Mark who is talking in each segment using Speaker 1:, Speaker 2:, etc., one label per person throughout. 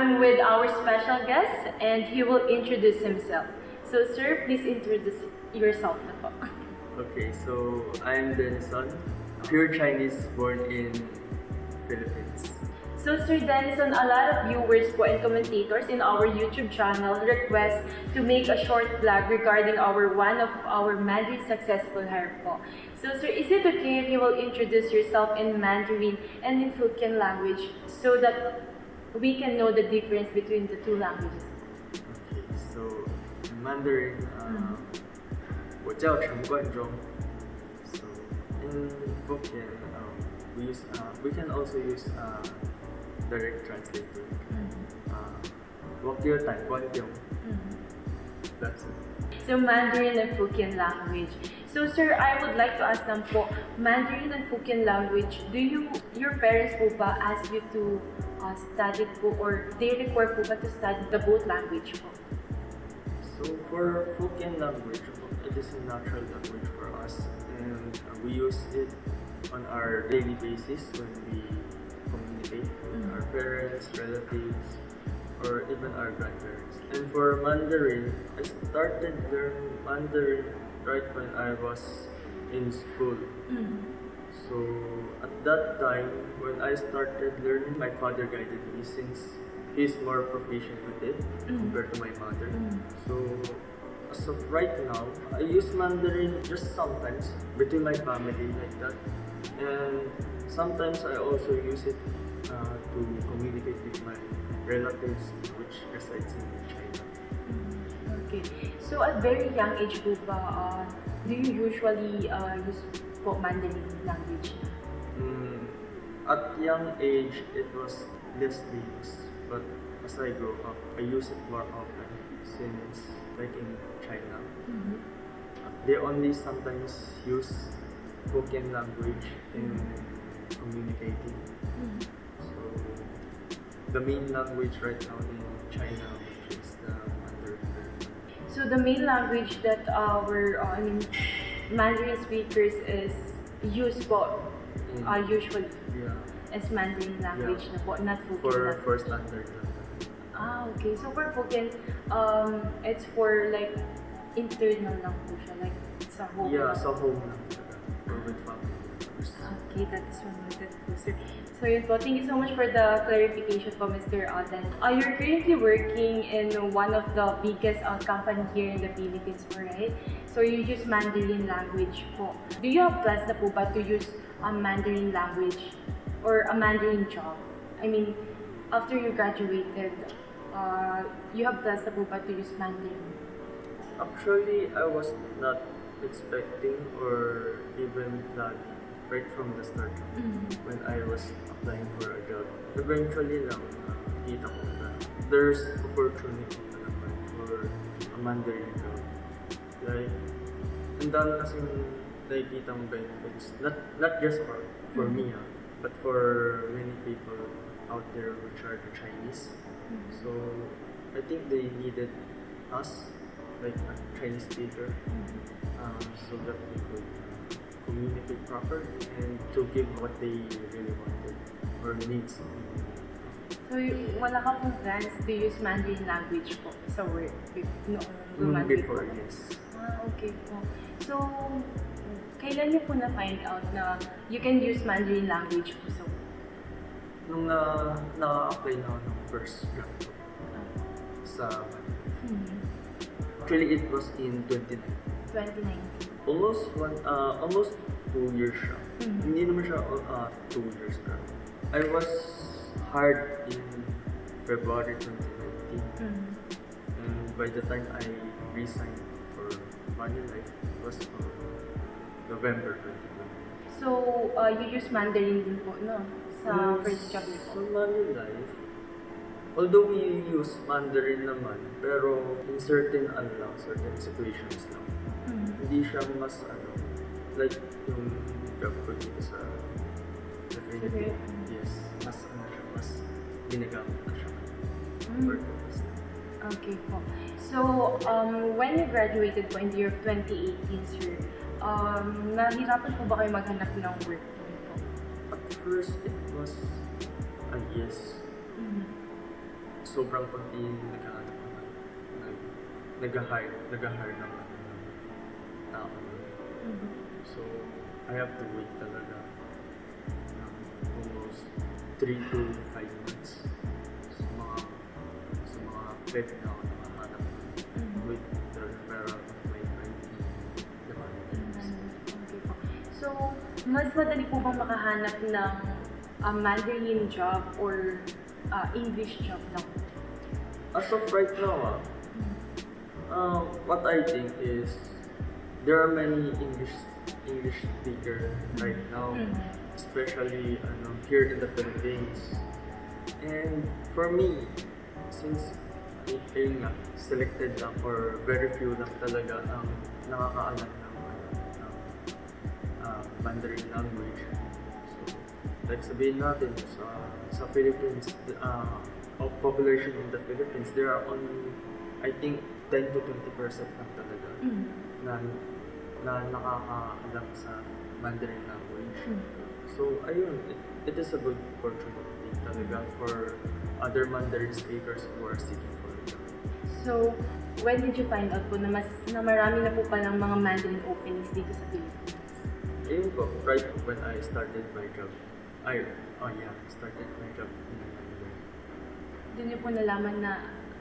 Speaker 1: I'm with our special guest and he will introduce himself. So sir, please introduce yourself na po.
Speaker 2: Okay, so I'm Denni, pure Chinese born in Philippines.
Speaker 1: So Sir Denison, a lot of viewers po and commentators in our YouTube channel request to make a short vlog regarding one of our Mandarin successful hire po. So Sir, is it okay if you will introduce yourself in Mandarin and in Hokkien language so that we can know the difference between the two languages?
Speaker 2: Okay, so in Mandarin, 我叫陈冠中. So in Hokkien, we can also use direct translator. 我叫陈冠中. That's it.
Speaker 1: So Mandarin and Hokkien language. So sir, I would like to ask them po, Mandarin and Hokkien language, your parents po ba ask you to study po or they require po ba to study the both language po?
Speaker 2: So for Hokkien language, it is a natural language for us, and we use it on our daily basis when we communicate with our parents, relatives, or even our grandparents. And for Mandarin, I started learning Mandarin right when I was in school. So at that time, when I started learning, my father guided me since he's more proficient with it compared to my mother. So as of right now, I use Mandarin just sometimes between my family like that. And sometimes I also use it to communicate with my relatives which resides in China.
Speaker 1: Okay. So at very young age po ba, do you usually use po Mandarin language?
Speaker 2: At young age, it was less used, but as I grow up, I use it more often since like in China. They only sometimes use Hokkien language in communicating. So the main language right now in China is the Mandarin.
Speaker 1: So the main language that our Mandarin speakers is used po usually is Mandarin language na po, not Hokkien
Speaker 2: for standard.
Speaker 1: Okay. So for Hokkien, it's for like internal lang po siya, like sa home.
Speaker 2: Yeah, sa home lang. Or with family.
Speaker 1: Okay, that is one noted po, sir. So yun po, thank you so much for the clarification po, Mr. Auden. You're currently working in one of the biggest company here in the Philippines po, right? So you use Mandarin language po. Do you have plans na po ba to use a Mandarin language or a Mandarin job? I mean, after you graduated, you have plans na po ba to use Mandarin?
Speaker 2: Actually, I was not expecting or even planning right from the start when I was applying for a job. Eventually lang, kita ko na there's opportunity na naman for a Mandarin job. Like, ang dami kasing nakikitang benefits. Not just for me, but for many people out there which are the Chinese. So, I think they needed us, like a Chinese speaker, so that we could communicate properly and to give what they really wanted or needs.
Speaker 1: So, wala ka pong plans to use Mandarin language po sa work noong
Speaker 2: Before, yes.
Speaker 1: Okay po. So, kailan niyo po na-find out na you can use Mandarin language po sa work?
Speaker 2: Nung na-apply na ako ng first job sa Mandarin. Actually, it was in 2019.
Speaker 1: 2019.
Speaker 2: Almost 2 years siya. Hindi naman siya 2 years na. I was hired in February 2019. And by the time I resigned for Mandarin Life, it was November 2020.
Speaker 1: So, you use Mandarin din po, no? Sa first job niyo po?
Speaker 2: Sa Mandarin Life, although we use Mandarin naman, pero in certain situations lang. Hindi siya mas like yung job ko dito sa Philippines. Yes, mas mas ginagamit na siya.
Speaker 1: Okay po. So, when you graduated po in the year of 2018, sir, nahirapan po ba kayo maghanap ng work po?
Speaker 2: At first, it was a yes. sobrang konti yung naghahanap naman. Nag-hire naman ng tao. So, I have to wait talaga almost 3 to 5 months sa mga pwede na ako nakahanap with the referral of my friend in the Mandarin.
Speaker 1: Okay po. So, mas madali po bang makahanap ng Mandarin job or English job lang?
Speaker 2: As of right now, what I think is there are many English speaker right now, especially here in the Philippines. And for me, since ayun nga, selected lang or very few lang talaga ang nakakaalam ng Mandarin language. So, like sabihin natin, sa Philippines, population in the Philippines, there are only, I think, 10 to 20% lang talaga na nakakaalam sa Mandarin language. So, ayun, it is a good opportunity talaga for other Mandarin speakers who are seeking for a job.
Speaker 1: So, when did you find out po na marami na po palang mga Mandarin openings dito sa Pilipinas?
Speaker 2: Ayun po, right when I started my job. Started my job in Mandarin.
Speaker 1: Doon niyo po nalaman na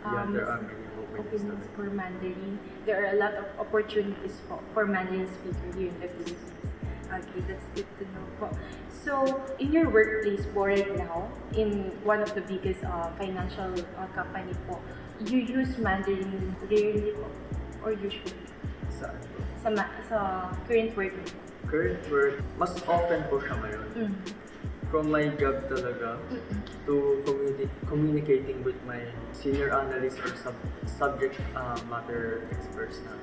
Speaker 2: There are many openings
Speaker 1: for Mandarin. There are a lot of opportunities for Mandarin speaker here in the Philippines. Okay, that's good to know po. So, in your workplace po right now, in one of the biggest financial company po, you use Mandarin rarely po or usually?
Speaker 2: Saan po?
Speaker 1: Sa current work po.
Speaker 2: Current work, mas often po siya ngayon. From my job talaga to communicating with my senior analysts or subject matter experts na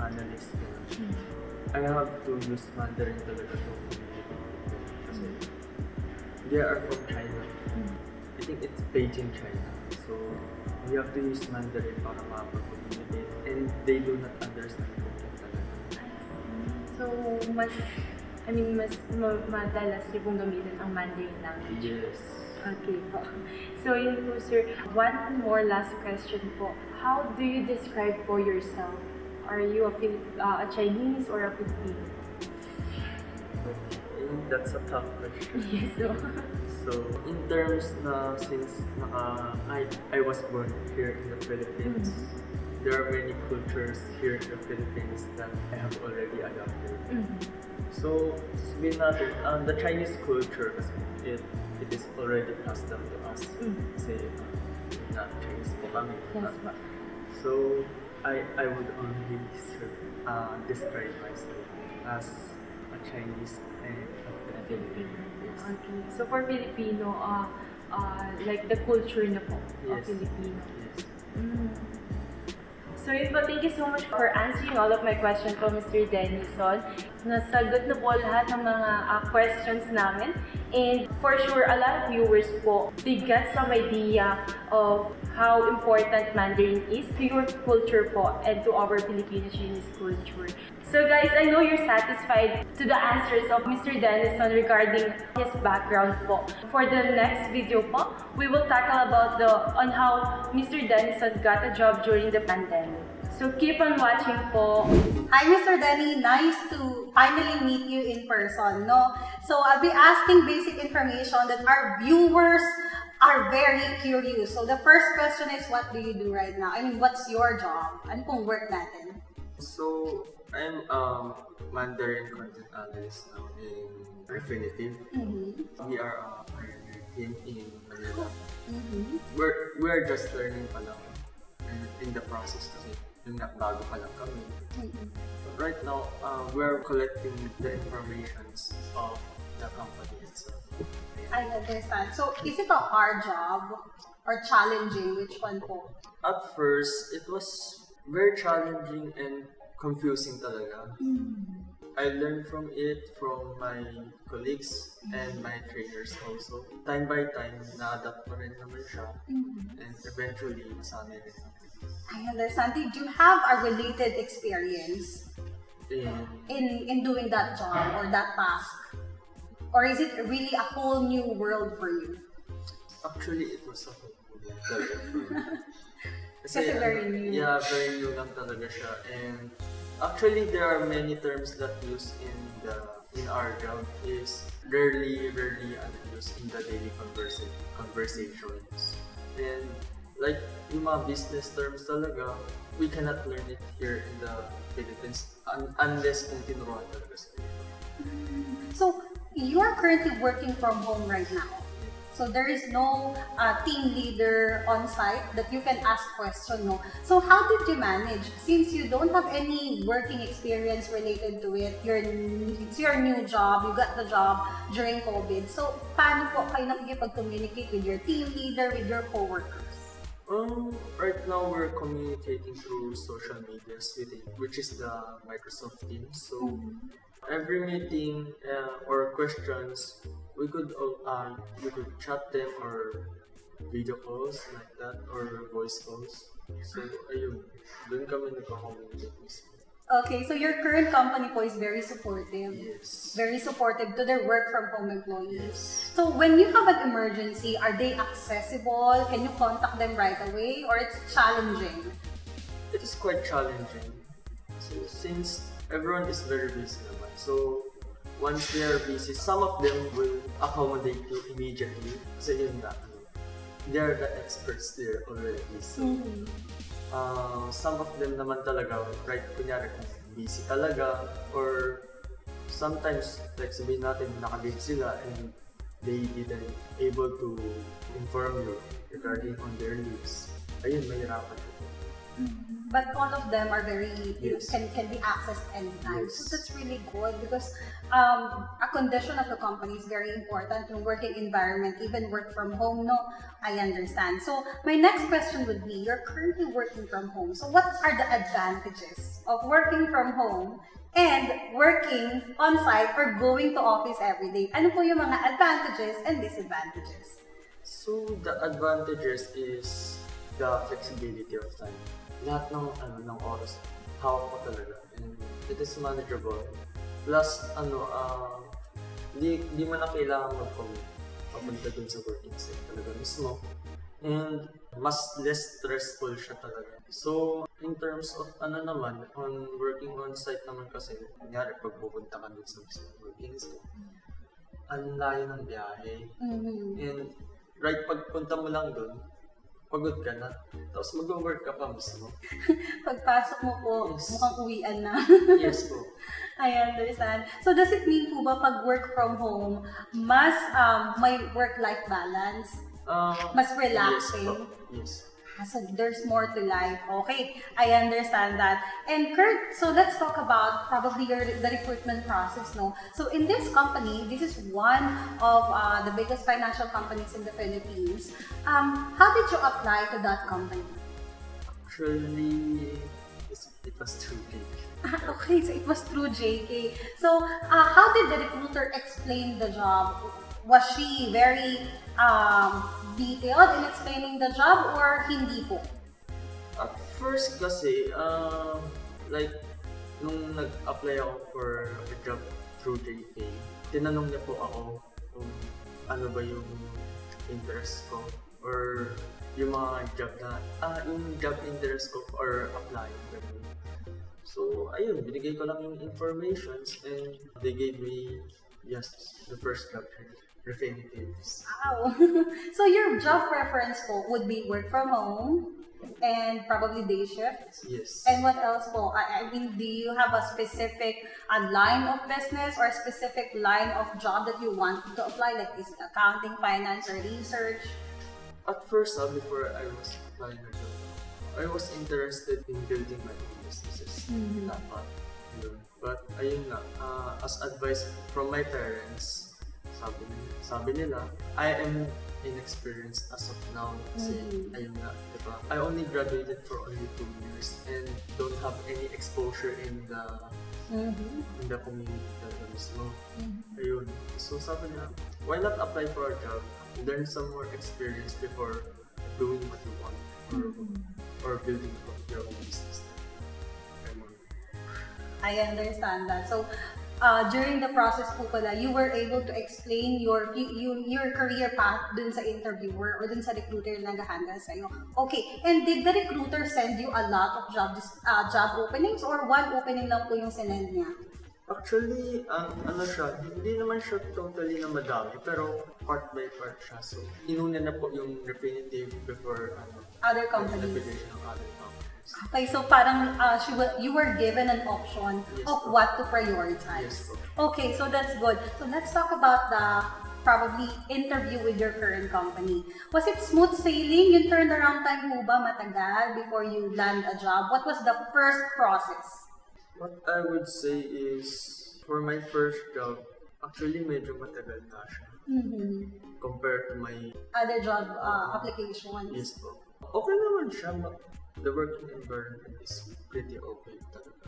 Speaker 2: analysts. I have to use Mandarin talaga to communicate with them kasi they are from China. I think it's Beijing, China. So we have to use Mandarin para makapag-communicate and they do not understand Hokkien talaga.
Speaker 1: So, mas madalas niyo pong gamitin ang Mandarin language.
Speaker 2: Yes.
Speaker 1: Okay po. So, yun po, sir. One more last question po. How do you describe for yourself? Are you a Chinese or a Filipino?
Speaker 2: That's a tough question.
Speaker 1: Yes, so.
Speaker 2: So, in terms na since I was born here in the Philippines, there are many cultures here in the Philippines that I have already adopted. So, sabihin natin, the Chinese culture, kasi it is already passed down to us. Kasi na Chinese po kami.
Speaker 1: Yes, po.
Speaker 2: So, I would only describe myself as a Chinese and a Filipino. Yes.
Speaker 1: Okay. So, for Filipino, like the culture na po of
Speaker 2: Yes.
Speaker 1: Filipino.
Speaker 2: Yes.
Speaker 1: So yun po, thank you so much for answering all of my questions po, Mr. Denni. Nasagot na po lahat ng mga questions namin. And for sure, a lot of viewers po, they get some idea of how important Mandarin is to your culture po and to our Filipino-Chinese culture. So guys, I know you're satisfied to the answers of Mr. Dennison regarding his background po. For the next video po, we will tackle about on how Mr. Dennison got a job during the pandemic. So keep on watching po.
Speaker 3: Hi, Mr. Denni. Nice to finally meet you in person, no? So I'll be asking basic information that our viewers are very curious. So the first question is, what do you do right now? I mean, what's your job? Ano pong work natin?
Speaker 2: So, I'm Mandarin content analyst now in Refinitiv. We are a pioneer team in Manila. We're just learning pa lang and in the process kasi yung bago pa lang kami. But right now, we're collecting the informations of the company itself.
Speaker 3: I understand. So is it a hard job or challenging? Which one po?
Speaker 2: At first, it was very challenging and confusing talaga. I learned from it from my colleagues and my trainers also. Time by time, na-adapt ko rin naman siya. And eventually, masanay rin.
Speaker 3: I understand. Did you have a related experience
Speaker 2: And
Speaker 3: in doing that job or that task? Or is it really a whole new world for you?
Speaker 2: actually, it was a whole talaga.
Speaker 3: Kasi very new.
Speaker 2: Yeah, very new lang talaga siya. And actually, there are many terms that used in our job is rarely used in the daily conversations. And like yung mga business terms talaga, we cannot learn it here in the Philippines unless kung tinuruan talaga sa
Speaker 3: So, you are currently working from home right now. So there is no team leader on site that you can ask questions, no? So how did you manage? Since you don't have any working experience related to it, it's your new job, you got the job during COVID. So paano po kayo nakikipag-communicate with your team leader, with your coworkers?
Speaker 2: Right now we're communicating through social medias which is the Microsoft Teams. So every meeting or questions, we could chat them or video calls like that or voice calls. So ayun, doon kami nagko-communicate mismo.
Speaker 3: Okay, so your current company po is very supportive.
Speaker 2: Yes.
Speaker 3: Very supportive to their work from home employees.
Speaker 2: Yes.
Speaker 3: So when you have an emergency, are they accessible? Can you contact them right away or it's challenging?
Speaker 2: It is quite challenging. So since everyone is very busy naman, so once they are busy, some of them will accommodate you immediately. Kasi yun na, they are the experts there already. So some of them naman talaga, right, kunyari kung busy talaga, or sometimes, like sabihin natin, naka-leave sila and they didn't able to inform you regarding on their leaves. Ayun, mahirapan po.
Speaker 3: But all of them are very
Speaker 2: Yes.
Speaker 3: can be accessed anytime.
Speaker 2: Yes.
Speaker 3: So that's really good because a condition of the company is very important in working environment, even work from home. No, I understand. So my next question would be: you're currently working from home. So what are the advantages of working from home and working on site or going to office every day? Ano po yung mga advantages and disadvantages?
Speaker 2: So the advantages is the flexibility of time. Lahat ng oras hawak ko talaga and it is manageable. Plus di mo na kailangan mag-commute papunta dun sa working site talaga mismo. And mas less stressful siya talaga. So, in terms of naman, on working on site naman kasi, kunyari pag pupunta ka dun sa working site, ang layo ng biyahe. And right pagpunta mo lang dun, pagod ka na. Tapos mag-work ka pa mismo.
Speaker 3: Pagpasok mo po,
Speaker 2: Yes.
Speaker 3: mukhang uwian na.
Speaker 2: Yes po.
Speaker 3: I understand. So does it mean po ba pag work from home, mas may work-life balance? Mas relaxing?
Speaker 2: Yes.
Speaker 3: So there's more to life. Okay, I understand that. And Kurt, so let's talk about probably the recruitment process, no? So in this company, this is one of the biggest financial companies in the Philippines. How did you apply to that company?
Speaker 2: Actually, it was through JK.
Speaker 3: Okay, so it was through JK. So how did the recruiter explain the job? Was she very detailed in explaining the job or hindi po?
Speaker 2: At first kasi, like, nung nag-apply ako for a job through JK, tinanong niya po ako kung ano ba yung interest ko or yung mga job yung job interest ko or applying. So, ayun, binigay ko lang yung informations and they gave me the first job representatives.
Speaker 3: Wow! So your job preference po would be work from home and probably day shift?
Speaker 2: Yes.
Speaker 3: And what else po? I mean, do you have a specific line of business or a specific line of job that you want to apply? Like is it accounting, finance, or research?
Speaker 2: At first, before I was applying a job, I was interested in building my own businesses. Dapat. Yun. But ayun na, as advice from my parents, sabi nila, I am inexperienced as of now kasi ayun na, diba? I only graduated for only 2 years and don't have any exposure in the community talaga mismo. Ayun. So sabi nila, why not apply for a job, learn some more experience before doing what you want or building your own business.
Speaker 3: I understand that. So, during the process po pala, you were able to explain your career path dun sa interviewer or dun sa recruiter na nag-handle sa'yo. Okay, and did the recruiter send you a lot of job openings or one opening lang po yung sinend niya?
Speaker 2: Actually, ano siya, hindi naman siya totally na madami, pero part by part siya. So, inuna na po yung definitive before
Speaker 3: Other companies.
Speaker 2: application ng other companies.
Speaker 3: Okay, so parang you were given an option
Speaker 2: Yes,
Speaker 3: of
Speaker 2: po.
Speaker 3: what to prioritize.
Speaker 2: Yes, po.
Speaker 3: Okay, so that's good. So let's talk about the probably interview with your current company. Was it smooth sailing? Yung turnaround time po ba matagal before you land a job? What was the first process?
Speaker 2: What I would say is, for my first job, actually medyo matagal na siya. Compared to my
Speaker 3: Other job applications?
Speaker 2: yes po. Okay naman siya, the working environment is pretty okay talaga.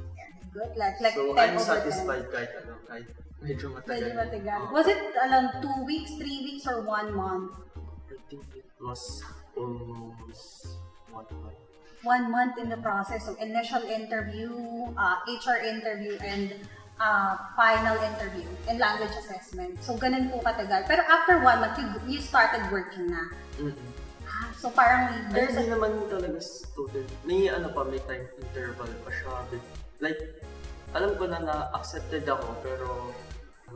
Speaker 3: Good, like
Speaker 2: So,
Speaker 3: 10
Speaker 2: I'm
Speaker 3: over 10.
Speaker 2: satisfied kahit medyo matagal.
Speaker 3: Medyo matagal.
Speaker 2: Oo.
Speaker 3: Was it alam 2 weeks, 3 weeks, or 1 month?
Speaker 2: I think it was almost 1 month.
Speaker 3: 1 month in the process. So initial interview, HR interview, and final interview and language assessment. So ganun po katagal. Pero after 1 month, you started working na. So parang
Speaker 2: Ay,
Speaker 3: there's
Speaker 2: hindi naman talaga student. May may time interval pa siya. Like, alam ko na accepted ako, pero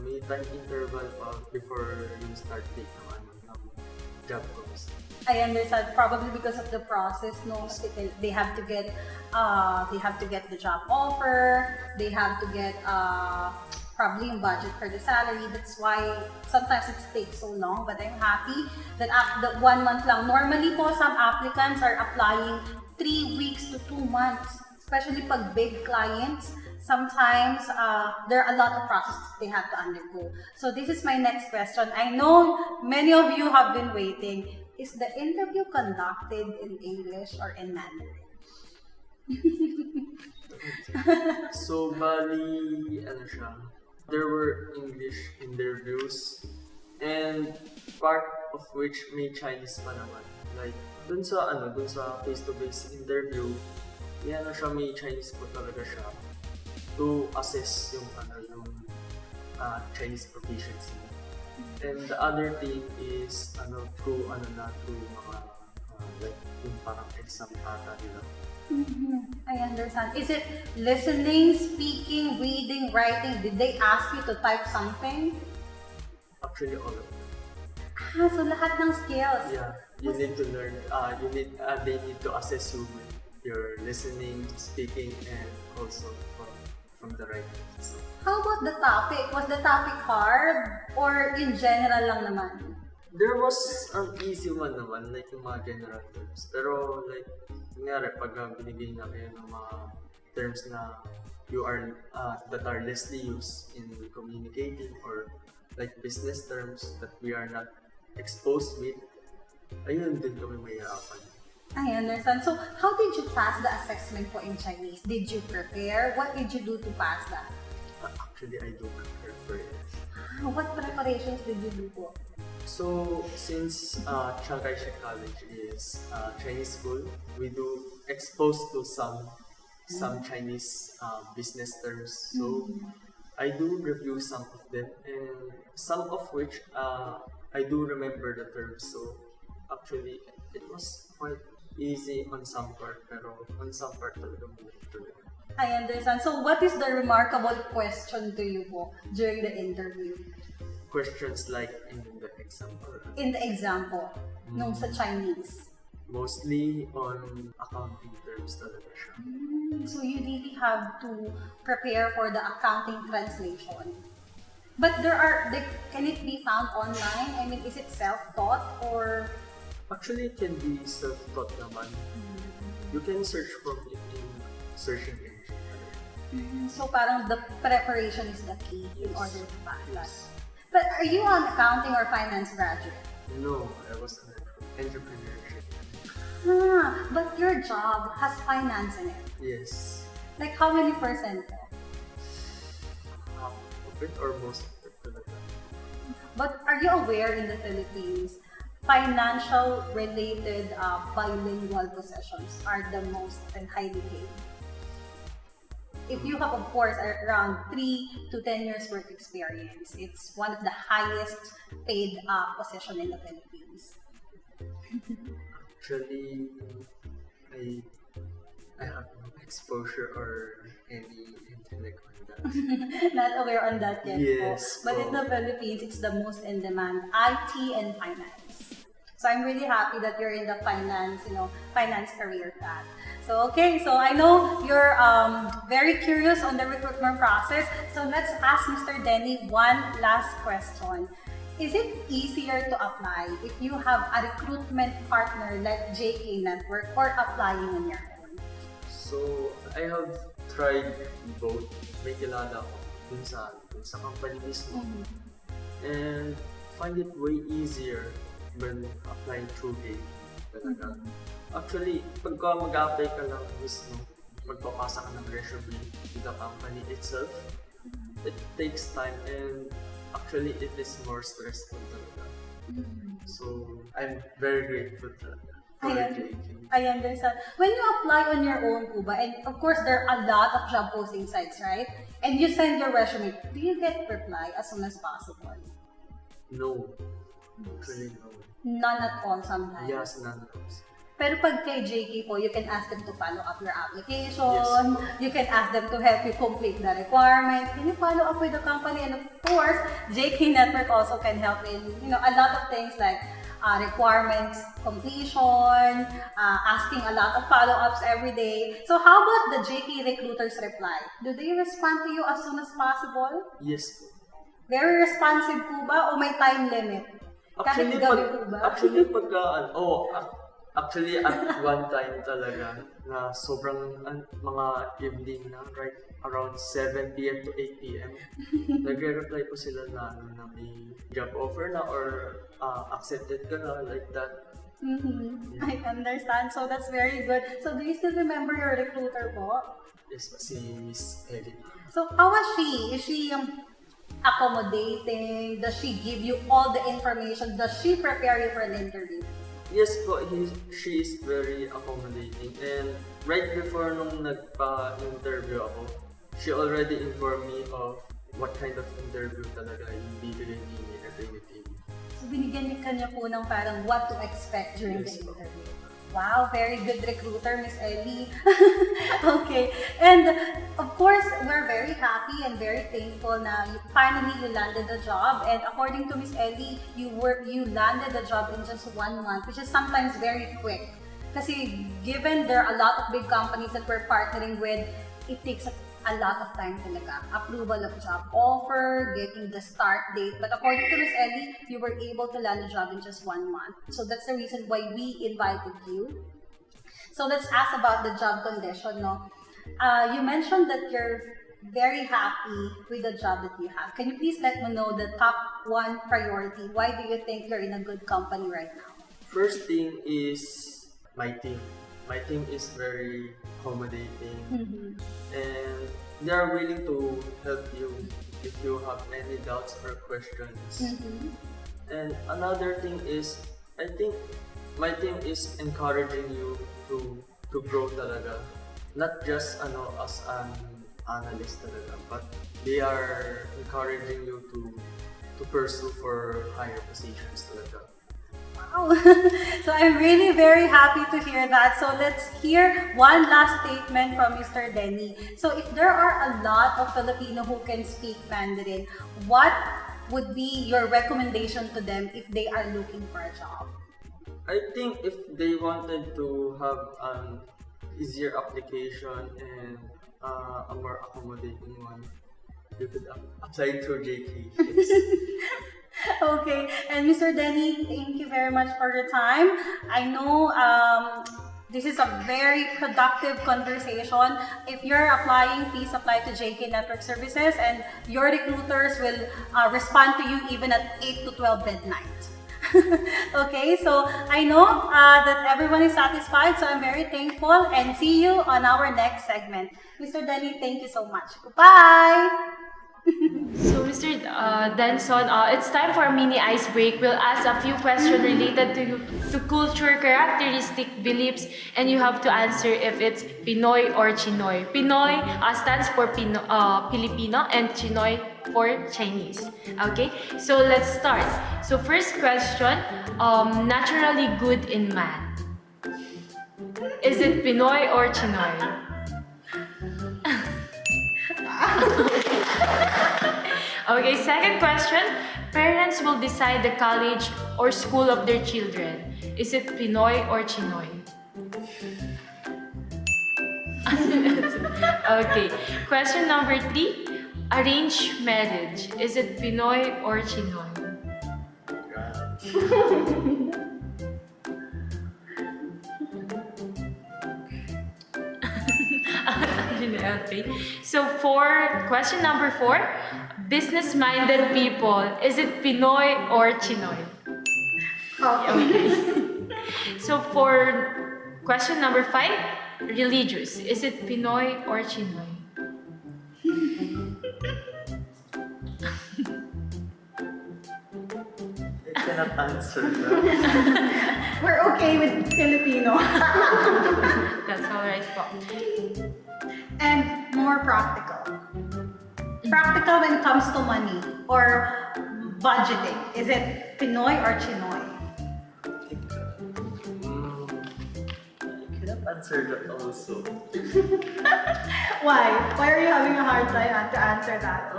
Speaker 2: may time interval pa before yung start date ng job ko.
Speaker 3: I understand, probably because of the process, no? They have to get the job offer, they have to get probably yung budget for the salary. That's why sometimes it takes so long. But I'm happy that after 1 month lang. Normally po, some applicants are applying 3 weeks to 2 months, especially pag big clients. Sometimes there are a lot of processes they have to undergo. So this is my next question. I know many of you have been waiting. Is the interview conducted in English or in Mandarin?
Speaker 2: So, bali, there were English interviews, and part of which may Chinese pa naman. Like, dun sa face-to-face interview, may Chinese po talaga siya to assess yung Chinese proficiency. And the other thing is through mga like yung parang exam ata nila.
Speaker 3: I understand. Is it listening, speaking, reading, writing? Did they ask you to type something?
Speaker 2: Actually, all of them.
Speaker 3: So lahat ng skills.
Speaker 2: Yeah, you need to learn. They need to assess you with your listening, speaking, and also from the writing. So,
Speaker 3: How about the topic? Was the topic hard or in general lang naman?
Speaker 2: there was an easy one naman, like yung mga general terms. Pero like, kunyari, pag binigay na kayo ng mga terms na that are lessly used in communicating or like business terms that we are not exposed with, ayun din kami mahirapan.
Speaker 3: I understand. So, how did you pass the assessment po in Chinese? Did you prepare? What did you do to pass that?
Speaker 2: Actually, I do prepare for it.
Speaker 3: What preparations did you do po?
Speaker 2: So, since Chiang Kai-shek College is Chinese school, we do expose to some Chinese business terms. So, I do review some of them, and some of which I do remember the terms. So, actually, it was quite easy on some part, pero on some part talaga mahirap.
Speaker 3: I understand. So, what is the remarkable question to you po during the interview?
Speaker 2: Questions like in the example.
Speaker 3: In the example, nung sa Chinese.
Speaker 2: Mostly on accounting terms talaga siya.
Speaker 3: So, you really have to prepare for the accounting translation. But can it be found online? I mean, is it self-taught or?
Speaker 2: Actually, it can be self-taught naman. You can search from it in searching engine.
Speaker 3: So, parang the preparation is the key in
Speaker 2: Yes.
Speaker 3: order to pass that.
Speaker 2: Yes.
Speaker 3: But are you an accounting or finance graduate?
Speaker 2: No, I was an entrepreneurship.
Speaker 3: But your job has finance in it.
Speaker 2: Yes.
Speaker 3: Like how many percent po?
Speaker 2: Half of it or most of it talaga.
Speaker 3: But are you aware in the Philippines, financial related bilingual possessions are the most and highly paid? If you have, of course, around 3 to 10 years work experience, it's one of the highest paid position in the Philippines.
Speaker 2: Actually, I I have no exposure or any intellect on that.
Speaker 3: Not aware on that yet
Speaker 2: Yes,
Speaker 3: po. But in
Speaker 2: po.
Speaker 3: the Philippines, it's the most in demand, IT and finance. So I'm really happy that you're in the finance, finance career path. So okay, so I know you're very curious on the recruitment process. So let's ask Mr. Denni one last question. Is it easier to apply if you have a recruitment partner like JK Network or applying on your own?
Speaker 2: So, I have tried both. May kilala ko dun sa company mismo. And find it way easier when applying through Gate talaga. Actually, pagka mag-apply ka lang mismo, magpapasa ka ng resume to the company itself, it takes time and actually it is more stressful talaga. So, I'm very grateful talaga for JK.
Speaker 3: I understand. When you apply on your own po ba, and of course there are a lot of job posting sites, right? And you send your resume, do you get reply as soon as possible?
Speaker 2: No. Actually, no.
Speaker 3: None at all sometimes.
Speaker 2: Yes, none of those.
Speaker 3: Pero pag kay JK po, you can ask them to follow up your application.
Speaker 2: Yes.
Speaker 3: You can ask them to help you complete the requirements. Can you follow up with the company? And of course, JK Network also can help in, a lot of things like requirements completion, asking a lot of follow-ups every day. So how about the JK recruiters reply? Do they respond to you as soon as possible?
Speaker 2: Yes po.
Speaker 3: Very responsive po ba o may time limit? Kahit gabi po ba?
Speaker 2: Actually, at one time talaga na sobrang mga evening na, right around 7 p.m. to 8 p.m. Nagre-reply po sila na may job offer na or accepted ka na, like that.
Speaker 3: I understand. So that's very good. So do you still remember your recruiter po?
Speaker 2: Yes, si Miss Ellie.
Speaker 3: So how was she? Is she accommodating? Does she give you all the information? Does she prepare you for an interview?
Speaker 2: Yes po, she is very accommodating. And right before nung nagpa-interview ako, she already informed me of what kind of interview talaga yung bibigyan ni Affinity.
Speaker 3: So binigyan niya po ng parang what to expect during
Speaker 2: Yes,
Speaker 3: the
Speaker 2: po.
Speaker 3: interview. Wow, very good recruiter, Miss Ellie. Okay, and of course, we're very happy and very thankful na finally you landed the job. And according to Miss Ellie, you landed the job in just 1 month, which is sometimes very quick. Kasi given there are a lot of big companies that we're partnering with, it takes a lot of time talaga. Approval of job offer, getting the start date. But according to Ms. Ellie, you were able to land a job in just 1 month. So that's the reason why we invited you. So let's ask about the job condition, no? You mentioned that you're very happy with the job that you have. Can you please let me know the top 1 priority? Why do you think you're in a good company right now?
Speaker 2: First thing is my team. My team is very accommodating and they are willing to help you if you have any doubts or questions. And another thing is, I think my team is encouraging you to grow talaga. Not just as an analyst talaga, but they are encouraging you to pursue for higher positions talaga.
Speaker 3: Wow. So I'm really very happy to hear that. So let's hear one last statement from Mr. Denni. So if there are a lot of Filipino who can speak Mandarin, what would be your recommendation to them if they are looking for a job?
Speaker 2: I think if they wanted to have an easier application and a more accommodating one, you could apply through JK. Yes.
Speaker 3: Okay, and Mr. Denni, thank you very much for your time. I know this is a very productive conversation. If you're applying, please apply to JK Network Services and your recruiters will respond to you even at 8 to 12 midnight. Okay, so I know that everyone is satisfied, so I'm very thankful and see you on our next segment. Mr. Denni, thank you so much. Goodbye!
Speaker 1: So, Mr. Denson, it's time for a mini ice break. We'll ask a few questions related to culture, characteristic, beliefs, and you have to answer if it's Pinoy or Chinoy. Pinoy stands for Filipino and Chinoy for Chinese. Okay, so let's start. So, first question, naturally good in math. Is it Pinoy or Chinoy? Okay, second question. Parents will decide the college or school of their children. Is it Pinoy or Chinoy? Okay, question number 3. Arranged marriage. Is it Pinoy or Chinoy? Okay. So for question number 4, business-minded people. Is it Pinoy or Chinoy? Okay. So for question number 5, religious. Is it Pinoy or Chinoy?
Speaker 2: I cannot answer that.
Speaker 3: We're okay with Filipino.
Speaker 1: That's alright po.
Speaker 3: And more practical. Practical when it comes to money or budgeting. Is it Pinoy or Chinoy?
Speaker 2: I cannot answer that also.
Speaker 3: Why? Why are you having a hard time to answer that?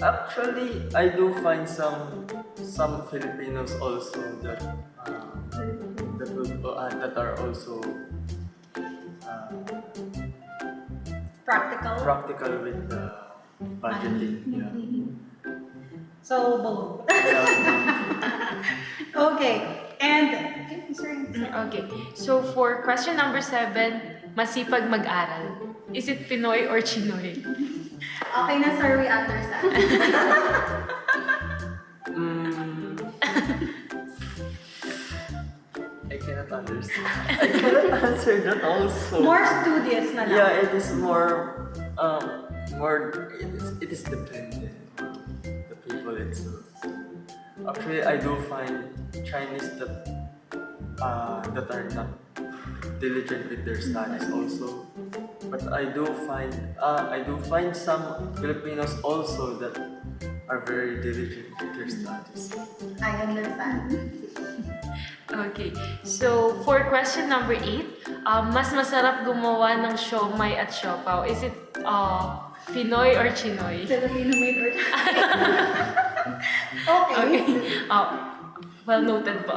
Speaker 2: Actually, I do find some Filipinos also that that are also practical with the budgeting. Yeah.
Speaker 3: So both. Okay. And
Speaker 1: Okay. So for question number 7, masipag mag-aral. Is it Pinoy or Chinoy?
Speaker 3: okay na sir, we understand.
Speaker 2: I cannot understand. I cannot answer that also.
Speaker 3: More studious na lang.
Speaker 2: Yeah, it is more. It is dependent on the people itself. Actually, I do find Chinese that are not diligent with their studies also. But I do find some Filipinos also that are very diligent with their studies.
Speaker 3: I understand.
Speaker 1: Okay. So for question number 8, mas masarap gumawa ng siomai at siopaw. Is it Pinoy or Chinoy?
Speaker 3: Filipino made or okay.
Speaker 1: Okay. Well noted po.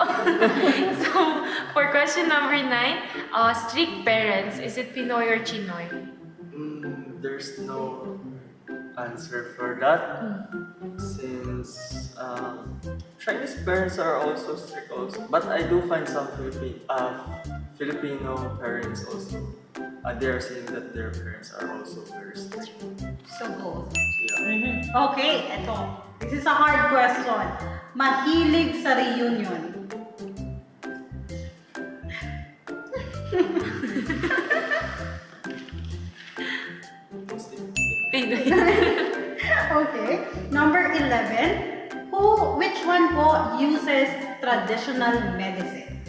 Speaker 1: So, for question number 9, strict parents, is it Pinoy or Chinoy?
Speaker 2: There's no answer for that since Chinese parents are also strict also. But I do find some Filipino parents also. They are saying that their parents are also very strict.
Speaker 3: So both.
Speaker 2: Yeah.
Speaker 3: Okay, eto. This is a hard question. Mahilig sa reunion.
Speaker 1: Pinoy.
Speaker 3: Okay. Number 11. Which one po uses traditional medicine?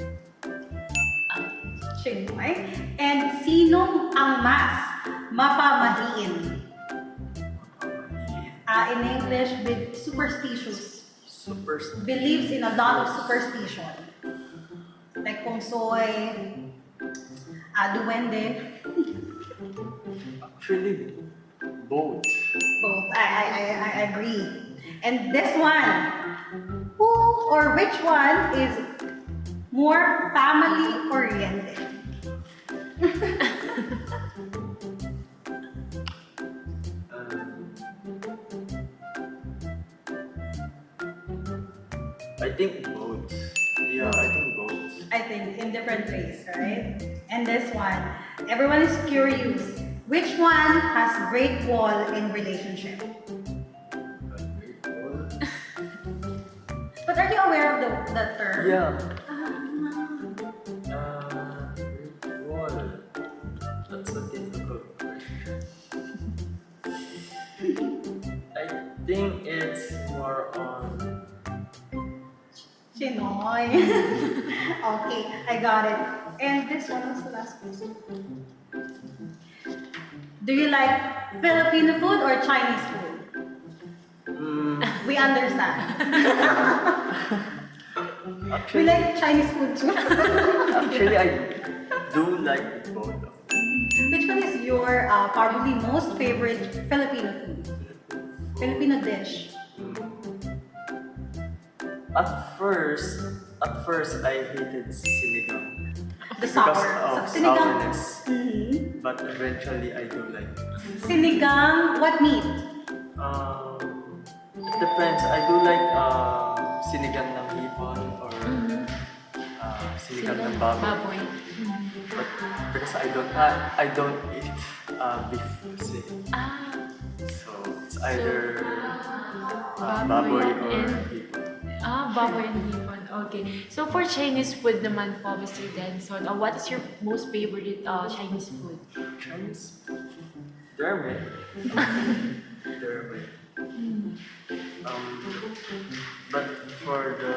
Speaker 3: Chinoy. And sinong ang mas mapamahiin? In English, with superstitious. Believes in a lot of superstition. Like pungsoy, duwende.
Speaker 2: Actually, both.
Speaker 3: Both. I agree. And this one, who or which one is more family oriented?
Speaker 2: I think both. Yeah, I think both.
Speaker 3: I think in different ways, right? And this one, everyone is curious. Which one has great wall in relationship? But are you aware of the term?
Speaker 2: Yeah. Great wall. That's a difficult question. think it's more on
Speaker 3: Chinoy. Okay, I got it. And this one was the last question. Do you like Filipino food or Chinese food? We understand. We
Speaker 2: actually,
Speaker 3: like Chinese food too.
Speaker 2: actually I do like both of them.
Speaker 3: Which one is your probably most favorite Filipino food? Filipino dish?
Speaker 2: At first I hated sinigang
Speaker 3: The
Speaker 2: because
Speaker 3: sour.
Speaker 2: of
Speaker 3: Sinigang.
Speaker 2: sourness,
Speaker 3: Mhm.
Speaker 2: but eventually I do like it.
Speaker 3: Sinigang, what meat?
Speaker 2: It depends. I do like sinigang ng hipon or sinigang ng baboy. But because I don't eat beef kasi. So it's either baboy or hipon.
Speaker 4: Baboy and hipon. Okay. So for Chinese food naman po, Mr. Denson, what is your most favorite Chinese food?
Speaker 2: Chinese. There are many. There are many. But for the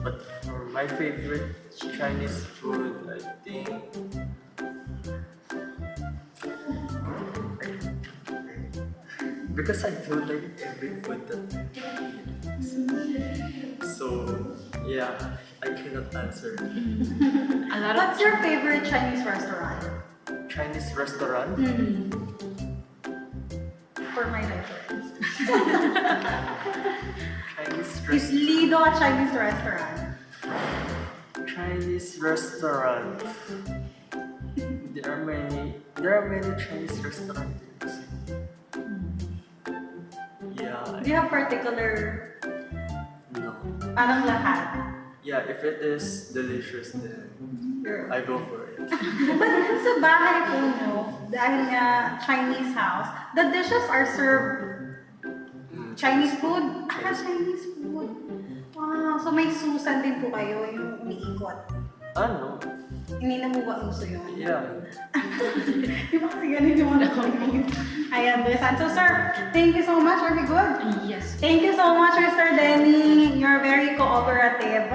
Speaker 2: but for my favorite Chinese food, I think because I do like every food that so yeah, I cannot answer.
Speaker 4: A lot of
Speaker 3: What's your favorite Chinese restaurant?
Speaker 2: Chinese restaurant.
Speaker 3: For my reference.
Speaker 2: Chinese
Speaker 3: Is
Speaker 2: restaurant.
Speaker 3: Lido a Chinese restaurant?
Speaker 2: Chinese restaurant. There are many Chinese restaurants. Yeah.
Speaker 3: Do you have particular,
Speaker 2: No.
Speaker 3: parang lahat?
Speaker 2: Yeah, if it is delicious, then
Speaker 3: You're-
Speaker 2: I go for it.
Speaker 3: But sa bahay po nyo, dahil nga Chinese house, the dishes are served Chinese food? Chinese food. Wow, so may susan din po kayo yung umiikot.
Speaker 2: Ano?
Speaker 3: Hindi na mo ba uso yun?
Speaker 2: Yeah.
Speaker 3: Yung mga ganun yung mga Chinese. I understand. So sir, thank you so much. Are we good?
Speaker 4: yes.
Speaker 3: Thank you so much, Mr. Denny. You're very cooperative.